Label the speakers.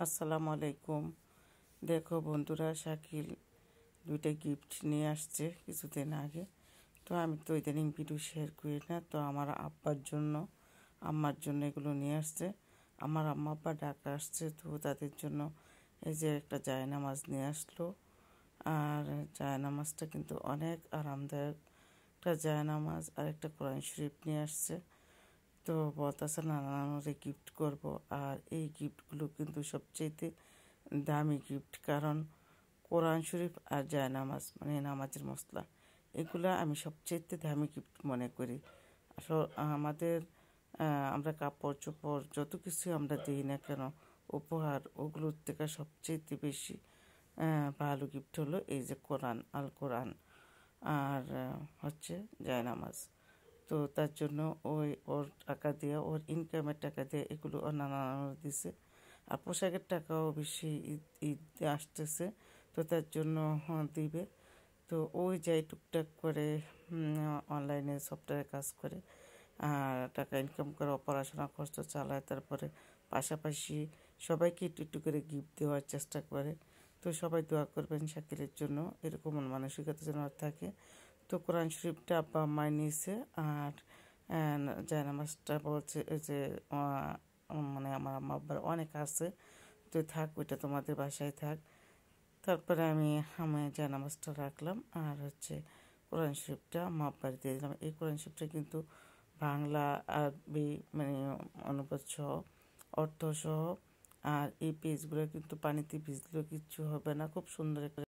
Speaker 1: আসসালামু আলাইকুম। দেখো বন্ধুরা, শাকিল দুইটা গিফট নিয়ে আসছে কিছুদিন আগে। তো আমি তো ইদানিং ভিডিও শেয়ার করি না, তো আমার আম্মার জন্য এগুলো নিয়ে আসছে। আমার আম্মা আব্বা ঢাকা আসছে, তো তাদের জন্য এই যে একটা জায়নামাজ নিয়ে আসলো। আর জায়নামাজটা কিন্তু অনেক আরামদায়ক একটা জায়নামাজ, আর একটা কোরআন শরীফ নিয়ে আসছে। তো বলতেছে নানারে গিফট করব। আর এই গিফটগুলো কিন্তু সবচেয়ে দামি গিফট, কারণ কোরআন শরীফ আর জায়নামাজ মানে নামাজের মশলা, এগুলা আমি সবচেয়ে দামি গিফট মনে করি। আসলে আমরা কাপড় চোপড় যত কিছু আমরা দিই না কেন, উপহার, ওগুলোর থেকে সবচেয়ে বেশি ভালো গিফট হলো এই যে আল কোরআন আর হচ্ছে জায়নামাজ। তো তার জন্য ওর টাকা দিয়ে, ওর ইনকামের টাকা দিয়ে এগুলো ও নানা দিছে। আর পোশাকের টাকাও বেশি, ঈদ আসতেছে, তো তার জন্য দিবে। তো ওই যাই টুকটাক করে অনলাইনে সফটওয়্যারে কাজ করে আর টাকা ইনকাম করে পড়াশোনা খরচ চালায়, তারপরে পাশাপাশি সবাইকে একটু একটু করে গিফট দেওয়ার চেষ্টা করে। তো সবাই দোয়া করবেন শাকিলের জন্য, এরকম মানসিকতা যেন থাকে। তো কোরআন শরীফটা আব্বা আম্মায় নিয়েছে, আর জায়নামাজটা বলছে যে মানে আমার আম্মা আব্বার অনেক আছে, তো থাক, ওইটা তোমাদের বাসায় থাক। তারপরে আমি জায়নামাজটা রাখলাম, আর হচ্ছে কোরআন শরীফটা আম্মা আব্বার দিয়ে দিলাম। এই কোরআন শরীফটা কিন্তু বাংলা, আরবি মানে অনুবাদ সহ, অর্থ সহ। আর এই পেজগুলো কিন্তু পানিতে ভিজলেও কিচ্ছু হবে না, খুব সুন্দর একটা